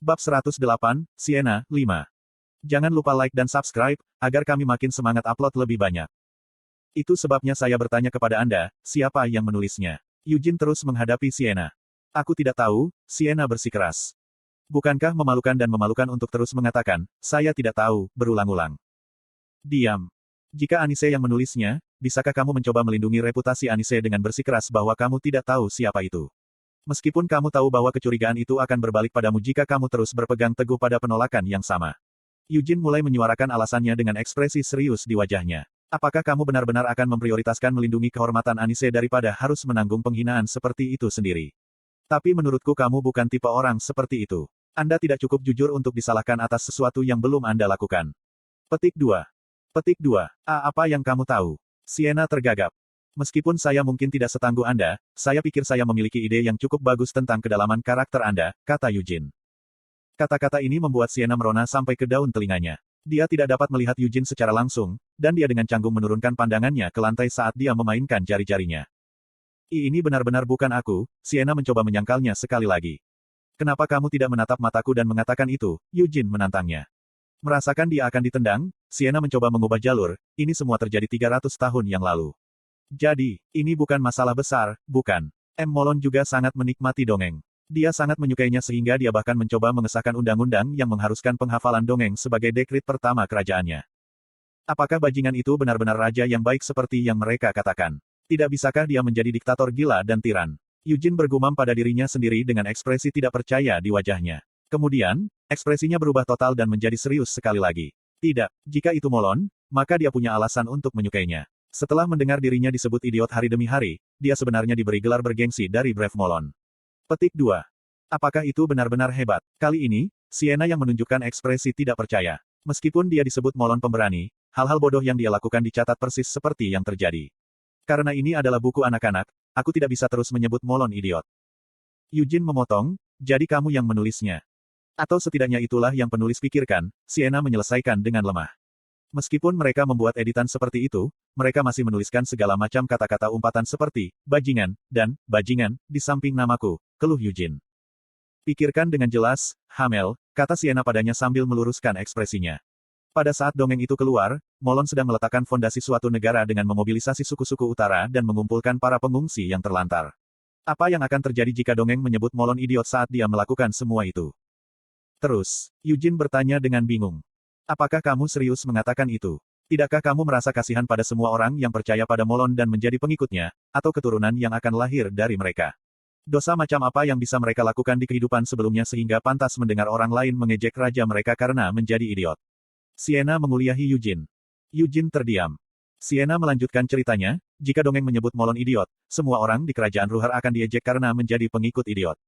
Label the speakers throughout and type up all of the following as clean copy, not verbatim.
Speaker 1: Bab 108, Sienna, 5. Jangan lupa like dan subscribe, agar kami makin semangat upload lebih banyak. Itu sebabnya saya bertanya kepada Anda, siapa yang menulisnya? Eugene terus menghadapi Sienna. Aku tidak tahu, Sienna bersikeras. Bukankah memalukan dan memalukan untuk terus mengatakan, saya tidak tahu, berulang-ulang. Diam. Jika Anise yang menulisnya, bisakah kamu mencoba melindungi reputasi Anise dengan bersikeras bahwa kamu tidak tahu siapa itu? Meskipun kamu tahu bahwa kecurigaan itu akan berbalik padamu jika kamu terus berpegang teguh pada penolakan yang sama. Eugene mulai menyuarakan alasannya dengan ekspresi serius di wajahnya. Apakah kamu benar-benar akan memprioritaskan melindungi kehormatan Anise daripada harus menanggung penghinaan seperti itu sendiri? Tapi menurutku kamu bukan tipe orang seperti itu. Anda tidak cukup jujur untuk disalahkan atas sesuatu yang belum Anda lakukan. Petik 2. Petik 2. Apa yang kamu tahu? Sienna tergagap. Meskipun saya mungkin tidak setangguh Anda, saya pikir saya memiliki ide yang cukup bagus tentang kedalaman karakter Anda, kata Eugene. Kata-kata ini membuat Sienna merona sampai ke daun telinganya. Dia tidak dapat melihat Eugene secara langsung, dan dia dengan canggung menurunkan pandangannya ke lantai saat dia memainkan jari-jarinya. Ini benar-benar bukan aku, Sienna mencoba menyangkalnya sekali lagi. Kenapa kamu tidak menatap mataku dan mengatakan itu? Eugene menantangnya. Merasakan dia akan ditendang, Sienna mencoba mengubah jalur, ini semua terjadi 300 tahun yang lalu. Jadi, ini bukan masalah besar, bukan? M. Molon juga sangat menikmati dongeng. Dia sangat menyukainya sehingga dia bahkan mencoba mengesahkan undang-undang yang mengharuskan penghafalan dongeng sebagai dekrit pertama kerajaannya. Apakah bajingan itu benar-benar raja yang baik seperti yang mereka katakan? Tidak bisakah dia menjadi diktator gila dan tiran? Eugene bergumam pada dirinya sendiri dengan ekspresi tidak percaya di wajahnya. Kemudian, ekspresinya berubah total dan menjadi serius sekali lagi. Tidak, jika itu Molon, maka dia punya alasan untuk menyukainya. Setelah mendengar dirinya disebut idiot hari demi hari, dia sebenarnya diberi gelar bergengsi dari Brave Molon. Petik 2. Apakah itu benar-benar hebat? Kali ini, Sienna yang menunjukkan ekspresi tidak percaya. Meskipun dia disebut Molon pemberani, hal-hal bodoh yang dia lakukan dicatat persis seperti yang terjadi. Karena ini adalah buku anak-anak, aku tidak bisa terus menyebut Molon idiot. Eugene memotong, jadi kamu yang menulisnya. Atau setidaknya itulah yang penulis pikirkan, Sienna menyelesaikan dengan lemah. Meskipun mereka membuat editan seperti itu, mereka masih menuliskan segala macam kata-kata umpatan seperti, bajingan, dan, bajingan, di samping namaku, keluh Eugene. Pikirkan dengan jelas, Hamel, kata Sienna padanya sambil meluruskan ekspresinya. Pada saat dongeng itu keluar, Molon sedang meletakkan fondasi suatu negara dengan memobilisasi suku-suku utara dan mengumpulkan para pengungsi yang terlantar. Apa yang akan terjadi jika dongeng menyebut Molon idiot saat dia melakukan semua itu? Terus, Eugene bertanya dengan bingung. Apakah kamu serius mengatakan itu? Tidakkah kamu merasa kasihan pada semua orang yang percaya pada Molon dan menjadi pengikutnya, atau keturunan yang akan lahir dari mereka? Dosa macam apa yang bisa mereka lakukan di kehidupan sebelumnya sehingga pantas mendengar orang lain mengejek raja mereka karena menjadi idiot? Sienna menguliahi Eugene. Eugene terdiam. Sienna melanjutkan ceritanya, jika dongeng menyebut Molon idiot, semua orang di kerajaan Ruher akan diejek karena menjadi pengikut idiot.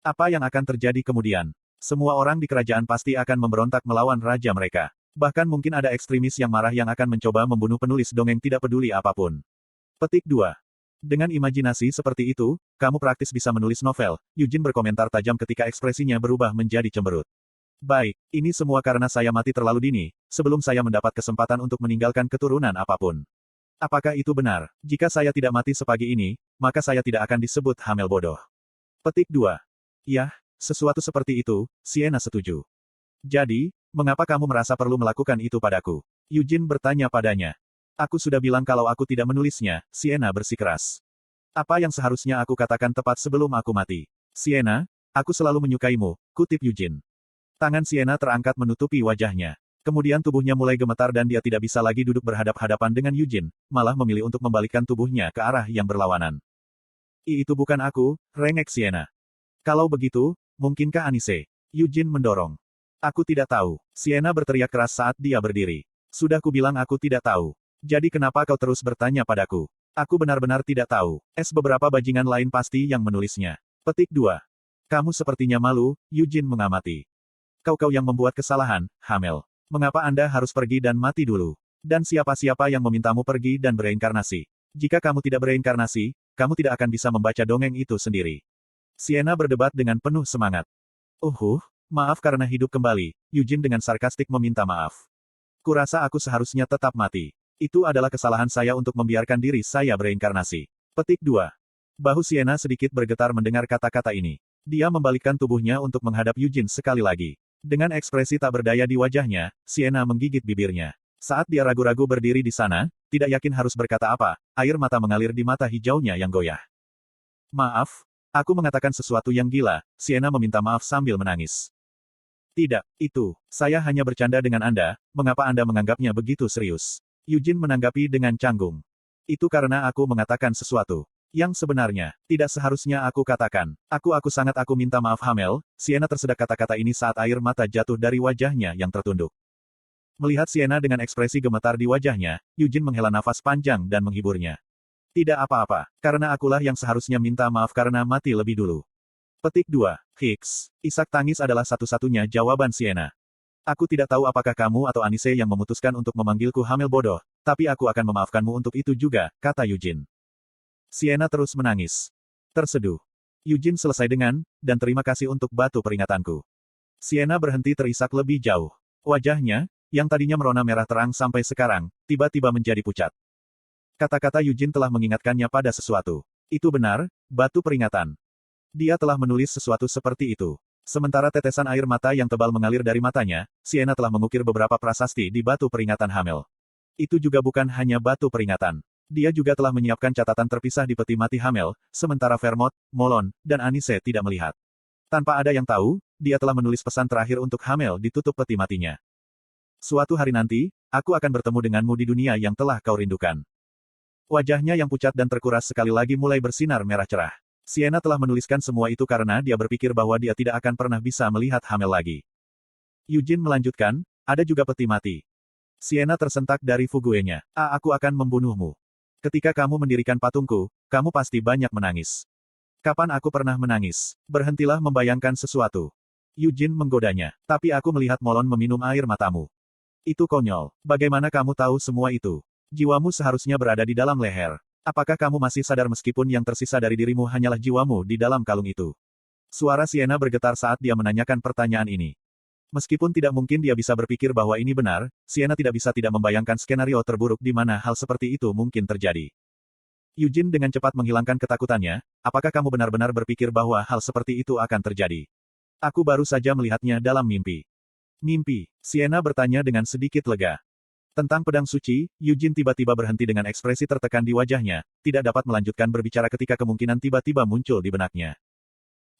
Speaker 1: Apa yang akan terjadi kemudian? Semua orang di kerajaan pasti akan memberontak melawan raja mereka. Bahkan mungkin ada ekstremis yang marah yang akan mencoba membunuh penulis dongeng tidak peduli apapun. Petik 2. Dengan imajinasi seperti itu, kamu praktis bisa menulis novel, Eugene berkomentar tajam ketika ekspresinya berubah menjadi cemberut. Baik, ini semua karena saya mati terlalu dini, sebelum saya mendapat kesempatan untuk meninggalkan keturunan apapun. Apakah itu benar? Jika saya tidak mati sepagi ini, maka saya tidak akan disebut Hamel bodoh. Petik 2. Yah. Sesuatu seperti itu, Sienna setuju. Jadi, mengapa kamu merasa perlu melakukan itu padaku? Eugene bertanya padanya. Aku sudah bilang kalau aku tidak menulisnya, Sienna bersikeras. Apa yang seharusnya aku katakan tepat sebelum aku mati? Sienna, aku selalu menyukaimu, kutip Eugene. Tangan Sienna terangkat menutupi wajahnya. Kemudian tubuhnya mulai gemetar dan dia tidak bisa lagi duduk berhadap-hadapan dengan Eugene, malah memilih untuk membalikkan tubuhnya ke arah yang berlawanan. Itu bukan aku, rengek Sienna. Kalau begitu, mungkinkah Anise? Eugene mendorong. Aku tidak tahu. Sienna berteriak keras saat dia berdiri. Sudah kubilang aku tidak tahu. Jadi kenapa kau terus bertanya padaku? Aku benar-benar tidak tahu. Beberapa bajingan lain pasti yang menulisnya. Petik 2. Kamu sepertinya malu, Eugene mengamati. Kau yang membuat kesalahan, Hamel. Mengapa Anda harus pergi dan mati dulu? Dan siapa-siapa yang memintamu pergi dan bereinkarnasi? Jika kamu tidak bereinkarnasi, kamu tidak akan bisa membaca dongeng itu sendiri. Sienna berdebat dengan penuh semangat. Maaf karena hidup kembali, Eugene dengan sarkastik meminta maaf. Kurasa aku seharusnya tetap mati. Itu adalah kesalahan saya untuk membiarkan diri saya bereinkarnasi. Petik 2. Bahu Sienna sedikit bergetar mendengar kata-kata ini. Dia membalikkan tubuhnya untuk menghadap Eugene sekali lagi. Dengan ekspresi tak berdaya di wajahnya, Sienna menggigit bibirnya. Saat dia ragu-ragu berdiri di sana, tidak yakin harus berkata apa, air mata mengalir di mata hijaunya yang goyah. Maaf, aku mengatakan sesuatu yang gila, Sienna meminta maaf sambil menangis. Tidak, saya hanya bercanda dengan Anda, mengapa Anda menganggapnya begitu serius? Eugene menanggapi dengan canggung. Itu karena aku mengatakan sesuatu yang sebenarnya tidak seharusnya aku katakan. Aku minta maaf Hamel. Sienna tersedak kata-kata ini saat air mata jatuh dari wajahnya yang tertunduk. Melihat Sienna dengan ekspresi gemetar di wajahnya, Eugene menghela nafas panjang dan menghiburnya. Tidak apa-apa, karena akulah yang seharusnya minta maaf karena mati lebih dulu. Petik 2. Hicks. Isak tangis adalah satu-satunya jawaban Sienna. Aku tidak tahu apakah kamu atau Anise yang memutuskan untuk memanggilku Hamel bodoh, tapi aku akan memaafkanmu untuk itu juga, kata Eugene. Sienna terus menangis. Terseduh. Eugene selesai dengan, dan terima kasih untuk batu peringatanku. Sienna berhenti terisak lebih jauh. Wajahnya, yang tadinya merona merah terang sampai sekarang, tiba-tiba menjadi pucat. Kata-kata Eugene telah mengingatkannya pada sesuatu. Itu benar, batu peringatan. Dia telah menulis sesuatu seperti itu. Sementara tetesan air mata yang tebal mengalir dari matanya, Sienna telah mengukir beberapa prasasti di batu peringatan Hamel. Itu juga bukan hanya batu peringatan. Dia juga telah menyiapkan catatan terpisah di peti mati Hamel, sementara Vermont, Molon, dan Anise tidak melihat. Tanpa ada yang tahu, dia telah menulis pesan terakhir untuk Hamel di tutup peti matinya. Suatu hari nanti, aku akan bertemu denganmu di dunia yang telah kau rindukan. Wajahnya yang pucat dan terkuras sekali lagi mulai bersinar merah cerah. Sienna telah menuliskan semua itu karena dia berpikir bahwa dia tidak akan pernah bisa melihat Hamel lagi. Eugene melanjutkan, ada juga peti mati. Sienna tersentak dari fuguenya. Aku akan membunuhmu. Ketika kamu mendirikan patungku, kamu pasti banyak menangis. Kapan aku pernah menangis? Berhentilah membayangkan sesuatu. Eugene menggodanya. Tapi aku melihat Molon meminum air matamu. Itu konyol. Bagaimana kamu tahu semua itu? Jiwamu seharusnya berada di dalam leher. Apakah kamu masih sadar meskipun yang tersisa dari dirimu hanyalah jiwamu di dalam kalung itu? Suara Sienna bergetar saat dia menanyakan pertanyaan ini. Meskipun tidak mungkin dia bisa berpikir bahwa ini benar, Sienna tidak bisa tidak membayangkan skenario terburuk di mana hal seperti itu mungkin terjadi. Eugene dengan cepat menghilangkan ketakutannya, apakah kamu benar-benar berpikir bahwa hal seperti itu akan terjadi? Aku baru saja melihatnya dalam mimpi. Mimpi? Sienna bertanya dengan sedikit lega. Tentang pedang suci, Eugene tiba-tiba berhenti dengan ekspresi tertekan di wajahnya, tidak dapat melanjutkan berbicara ketika kemungkinan tiba-tiba muncul di benaknya.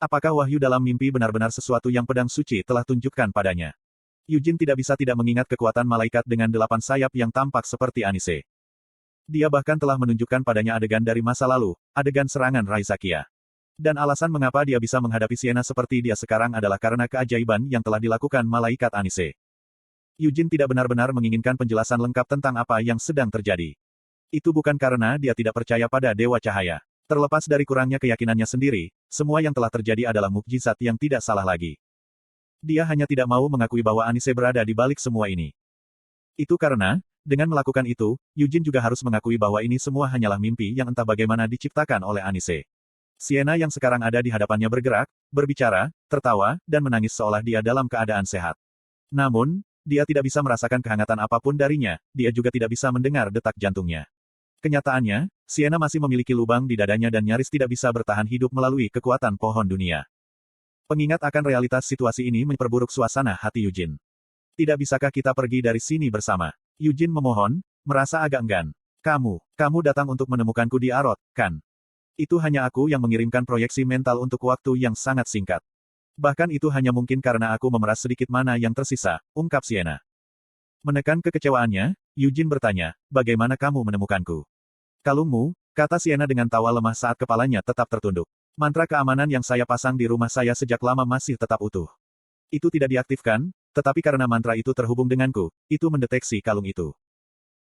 Speaker 1: Apakah wahyu dalam mimpi benar-benar sesuatu yang pedang suci telah tunjukkan padanya? Eugene tidak bisa tidak mengingat kekuatan malaikat dengan 8 sayap yang tampak seperti Anise. Dia bahkan telah menunjukkan padanya adegan dari masa lalu, adegan serangan Raizakia. Dan alasan mengapa dia bisa menghadapi Sienna seperti dia sekarang adalah karena keajaiban yang telah dilakukan malaikat Anise. Eugene tidak benar-benar menginginkan penjelasan lengkap tentang apa yang sedang terjadi. Itu bukan karena dia tidak percaya pada Dewa Cahaya. Terlepas dari kurangnya keyakinannya sendiri, semua yang telah terjadi adalah mukjizat yang tidak salah lagi. Dia hanya tidak mau mengakui bahwa Anise berada di balik semua ini. Itu karena, dengan melakukan itu, Eugene juga harus mengakui bahwa ini semua hanyalah mimpi yang entah bagaimana diciptakan oleh Anise. Sienna yang sekarang ada di hadapannya bergerak, berbicara, tertawa, dan menangis seolah dia dalam keadaan sehat. Namun, dia tidak bisa merasakan kehangatan apapun darinya, dia juga tidak bisa mendengar detak jantungnya. Kenyataannya, Sienna masih memiliki lubang di dadanya dan nyaris tidak bisa bertahan hidup melalui kekuatan pohon dunia. Pengingat akan realitas situasi ini memperburuk suasana hati Eugene. Tidak bisakah kita pergi dari sini bersama? Eugene memohon, merasa agak enggan. Kamu datang untuk menemukanku di Arot, kan? Itu hanya aku yang mengirimkan proyeksi mental untuk waktu yang sangat singkat. Bahkan itu hanya mungkin karena aku memeras sedikit mana yang tersisa, ungkap Sienna. Menekan kekecewaannya, Eugene bertanya, bagaimana kamu menemukanku? Kalungmu, kata Sienna dengan tawa lemah saat kepalanya tetap tertunduk. Mantra keamanan yang saya pasang di rumah saya sejak lama masih tetap utuh. Itu tidak diaktifkan, tetapi karena mantra itu terhubung denganku, itu mendeteksi kalung itu.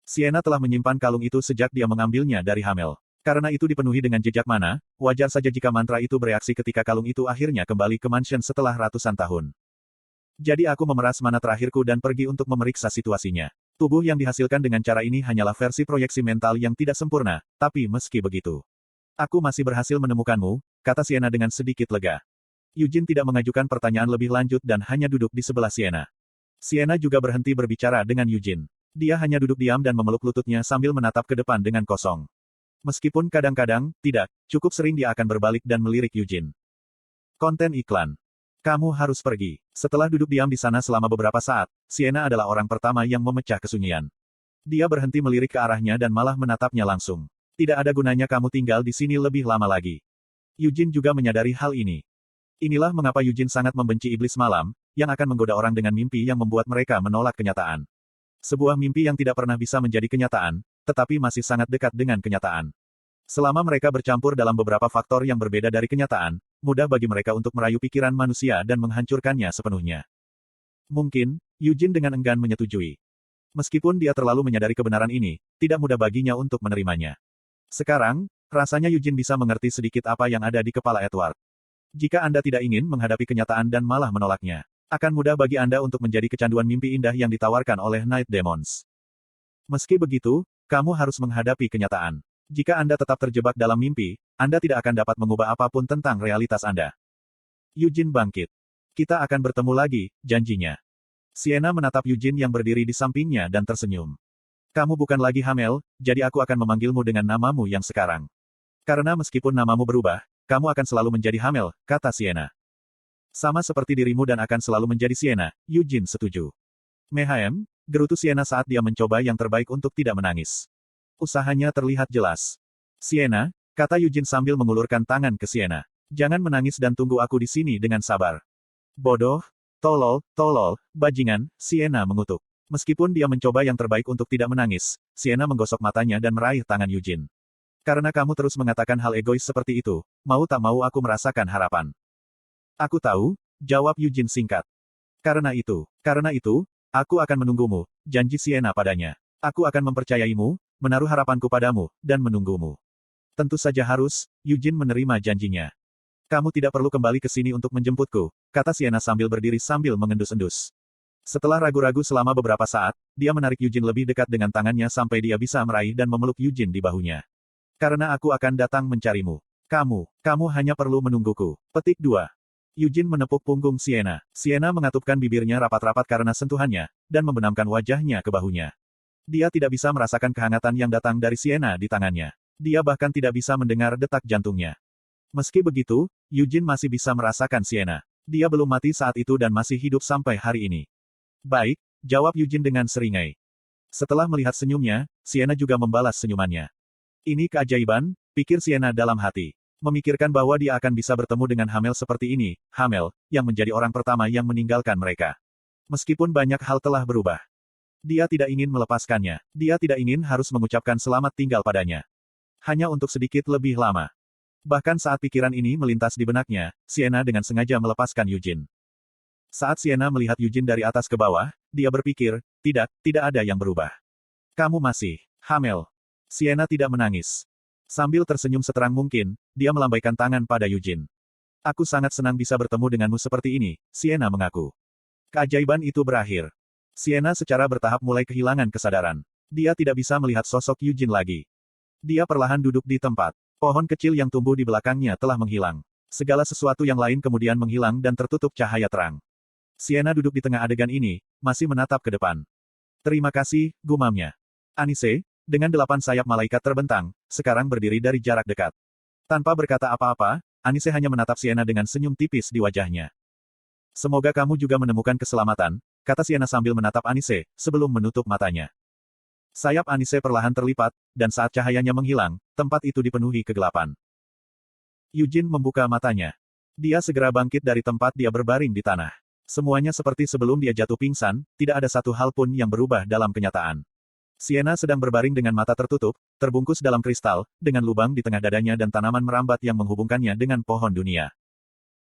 Speaker 1: Sienna telah menyimpan kalung itu sejak dia mengambilnya dari Hamel. Karena itu dipenuhi dengan jejak mana, wajar saja jika mantra itu bereaksi ketika kalung itu akhirnya kembali ke mansion setelah ratusan tahun. Jadi aku memeras mana terakhirku dan pergi untuk memeriksa situasinya. Tubuh yang dihasilkan dengan cara ini hanyalah versi proyeksi mental yang tidak sempurna, tapi meski begitu. Aku masih berhasil menemukanmu, kata Sienna dengan sedikit lega. Eugene tidak mengajukan pertanyaan lebih lanjut dan hanya duduk di sebelah Sienna. Sienna juga berhenti berbicara dengan Eugene. Dia hanya duduk diam dan memeluk lututnya sambil menatap ke depan dengan kosong. Meskipun kadang-kadang, tidak, cukup sering dia akan berbalik dan melirik Eugene. Konten iklan. Kamu harus pergi. Setelah duduk diam di sana selama beberapa saat, Sienna adalah orang pertama yang memecah kesunyian. Dia berhenti melirik ke arahnya dan malah menatapnya langsung. Tidak ada gunanya kamu tinggal di sini lebih lama lagi. Eugene juga menyadari hal ini. Inilah mengapa Eugene sangat membenci iblis malam, yang akan menggoda orang dengan mimpi yang membuat mereka menolak kenyataan. Sebuah mimpi yang tidak pernah bisa menjadi kenyataan, tetapi masih sangat dekat dengan kenyataan. Selama mereka bercampur dalam beberapa faktor yang berbeda dari kenyataan, mudah bagi mereka untuk merayu pikiran manusia dan menghancurkannya sepenuhnya. Mungkin, Eugene dengan enggan menyetujui. Meskipun dia terlalu menyadari kebenaran ini, tidak mudah baginya untuk menerimanya. Sekarang, rasanya Eugene bisa mengerti sedikit apa yang ada di kepala Edward. Jika Anda tidak ingin menghadapi kenyataan dan malah menolaknya, akan mudah bagi Anda untuk menjadi kecanduan mimpi indah yang ditawarkan oleh Night Demons. Meski begitu, kamu harus menghadapi kenyataan. Jika Anda tetap terjebak dalam mimpi, Anda tidak akan dapat mengubah apapun tentang realitas Anda. Eugene bangkit. Kita akan bertemu lagi, janjinya. Sienna menatap Eugene yang berdiri di sampingnya dan tersenyum. Kamu bukan lagi Hamel, jadi aku akan memanggilmu dengan namamu yang sekarang. Karena meskipun namamu berubah, kamu akan selalu menjadi Hamel, kata Sienna. Sama seperti dirimu dan akan selalu menjadi Sienna, Eugene setuju. Mehaem, gerutu Sienna saat dia mencoba yang terbaik untuk tidak menangis. Usahanya terlihat jelas. Sienna, kata Eugene sambil mengulurkan tangan ke Sienna. Jangan menangis dan tunggu aku di sini dengan sabar. Bodoh, tolol, bajingan, Sienna mengutuk. Meskipun dia mencoba yang terbaik untuk tidak menangis, Sienna menggosok matanya dan meraih tangan Eugene. Karena kamu terus mengatakan hal egois seperti itu, mau tak mau aku merasakan harapan. Aku tahu, jawab Eugene singkat. Karena itu, aku akan menunggumu, janji Sienna padanya. Aku akan mempercayaimu, menaruh harapanku padamu, dan menunggumu. Tentu saja harus, Eugene menerima janjinya. Kamu tidak perlu kembali ke sini untuk menjemputku, kata Sienna sambil berdiri sambil mengendus-endus. Setelah ragu-ragu selama beberapa saat, dia menarik Eugene lebih dekat dengan tangannya sampai dia bisa meraih dan memeluk Eugene di bahunya. Karena aku akan datang mencarimu. Kamu hanya perlu menungguku. Petik 2. Eugene menepuk punggung Sienna. Sienna mengatupkan bibirnya rapat-rapat karena sentuhannya, dan membenamkan wajahnya ke bahunya. Dia tidak bisa merasakan kehangatan yang datang dari Sienna di tangannya. Dia bahkan tidak bisa mendengar detak jantungnya. Meski begitu, Eugene masih bisa merasakan Sienna. Dia belum mati saat itu dan masih hidup sampai hari ini. Baik, jawab Eugene dengan seringai. Setelah melihat senyumnya, Sienna juga membalas senyumannya. Ini keajaiban, pikir Sienna dalam hati. Memikirkan bahwa dia akan bisa bertemu dengan Hamel seperti ini, Hamel, yang menjadi orang pertama yang meninggalkan mereka. Meskipun banyak hal telah berubah. Dia tidak ingin melepaskannya. Dia tidak ingin harus mengucapkan selamat tinggal padanya. Hanya untuk sedikit lebih lama. Bahkan saat pikiran ini melintas di benaknya, Sienna dengan sengaja melepaskan Eugene. Saat Sienna melihat Eugene dari atas ke bawah, dia berpikir, tidak ada yang berubah. Kamu masih Hamel. Sienna tidak menangis. Sambil tersenyum seterang mungkin, dia melambaikan tangan pada Eugene. Aku sangat senang bisa bertemu denganmu seperti ini, Sienna mengaku. Keajaiban itu berakhir. Sienna secara bertahap mulai kehilangan kesadaran. Dia tidak bisa melihat sosok Eugene lagi. Dia perlahan duduk di tempat. Pohon kecil yang tumbuh di belakangnya telah menghilang. Segala sesuatu yang lain kemudian menghilang dan tertutup cahaya terang. Sienna duduk di tengah adegan ini, masih menatap ke depan. Terima kasih, gumamnya. Anise, dengan 8 sayap malaikat terbentang, sekarang berdiri dari jarak dekat. Tanpa berkata apa-apa, Anise hanya menatap Sienna dengan senyum tipis di wajahnya. Semoga kamu juga menemukan keselamatan, kata Sienna sambil menatap Anise, sebelum menutup matanya. Sayap Anise perlahan terlipat, dan saat cahayanya menghilang, tempat itu dipenuhi kegelapan. Eugene membuka matanya. Dia segera bangkit dari tempat dia berbaring di tanah. Semuanya seperti sebelum dia jatuh pingsan, tidak ada satu hal pun yang berubah dalam kenyataan. Sienna sedang berbaring dengan mata tertutup, terbungkus dalam kristal, dengan lubang di tengah dadanya dan tanaman merambat yang menghubungkannya dengan pohon dunia.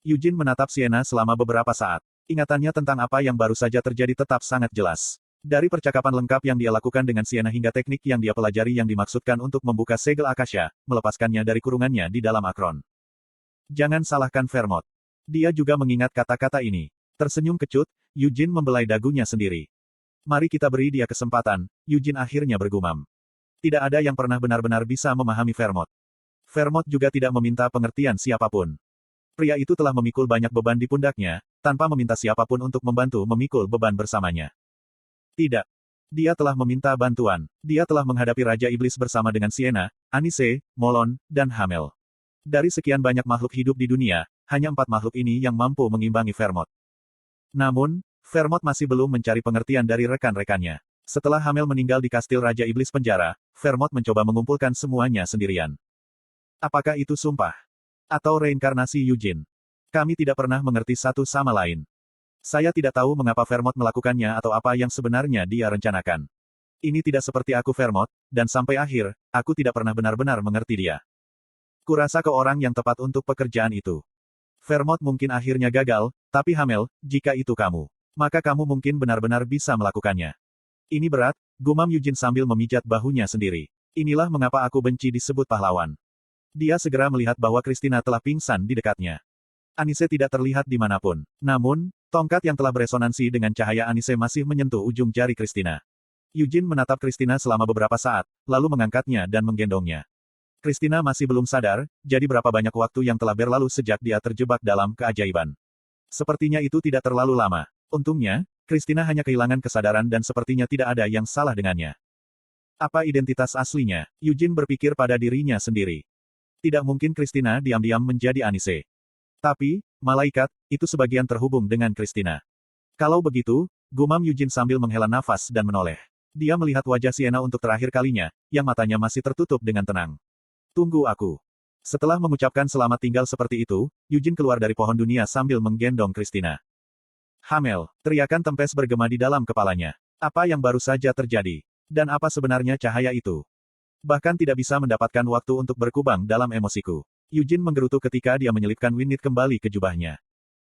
Speaker 1: Eugene menatap Sienna selama beberapa saat. Ingatannya tentang apa yang baru saja terjadi tetap sangat jelas. Dari percakapan lengkap yang dia lakukan dengan Sienna hingga teknik yang dia pelajari yang dimaksudkan untuk membuka segel Akasha, melepaskannya dari kurungannya di dalam Akron. Jangan salahkan Vermont. Dia juga mengingat kata-kata ini. Tersenyum kecut, Eugene membelai dagunya sendiri. Mari kita beri dia kesempatan, Eugene akhirnya bergumam. Tidak ada yang pernah benar-benar bisa memahami Vermont. Vermont juga tidak meminta pengertian siapapun. Pria itu telah memikul banyak beban di pundaknya, tanpa meminta siapapun untuk membantu memikul beban bersamanya. Tidak. Dia telah meminta bantuan. Dia telah menghadapi Raja Iblis bersama dengan Sienna, Anise, Molon, dan Hamel. Dari sekian banyak makhluk hidup di dunia, hanya 4 makhluk ini yang mampu mengimbangi Vermont. Namun, Vermont masih belum mencari pengertian dari rekan-rekannya. Setelah Hamel meninggal di kastil Raja Iblis Penjara, Vermont mencoba mengumpulkan semuanya sendirian. Apakah itu sumpah? Atau reinkarnasi Eugene? Kami tidak pernah mengerti satu sama lain. Saya tidak tahu mengapa Vermont melakukannya atau apa yang sebenarnya dia rencanakan. Ini tidak seperti aku Vermont, dan sampai akhir, aku tidak pernah benar-benar mengerti dia. Kurasa ke orang yang tepat untuk pekerjaan itu. Vermont mungkin akhirnya gagal, tapi Hamel, jika itu kamu, maka kamu mungkin benar-benar bisa melakukannya. Ini berat, gumam Eugene sambil memijat bahunya sendiri. Inilah mengapa aku benci disebut pahlawan. Dia segera melihat bahwa Christina telah pingsan di dekatnya. Anise tidak terlihat dimanapun. Namun, tongkat yang telah beresonansi dengan cahaya Anise masih menyentuh ujung jari Christina. Eugene menatap Christina selama beberapa saat, lalu mengangkatnya dan menggendongnya. Christina masih belum sadar, jadi berapa banyak waktu yang telah berlalu sejak dia terjebak dalam keajaiban. Sepertinya itu tidak terlalu lama. Untungnya, Christina hanya kehilangan kesadaran dan sepertinya tidak ada yang salah dengannya. Apa identitas aslinya? Eugene berpikir pada dirinya sendiri. Tidak mungkin Christina diam-diam menjadi Anise. Tapi, malaikat, itu sebagian terhubung dengan Christina. Kalau begitu, gumam Eugene sambil menghela nafas dan menoleh. Dia melihat wajah Sienna untuk terakhir kalinya, yang matanya masih tertutup dengan tenang. Tunggu aku. Setelah mengucapkan selamat tinggal seperti itu, Eugene keluar dari pohon dunia sambil menggendong Christina. Hamel, teriakan Tempest bergema di dalam kepalanya. Apa yang baru saja terjadi? Dan apa sebenarnya cahaya itu? Bahkan tidak bisa mendapatkan waktu untuk berkubang dalam emosiku. Eugene menggerutu ketika dia menyelipkan Winnet kembali ke jubahnya.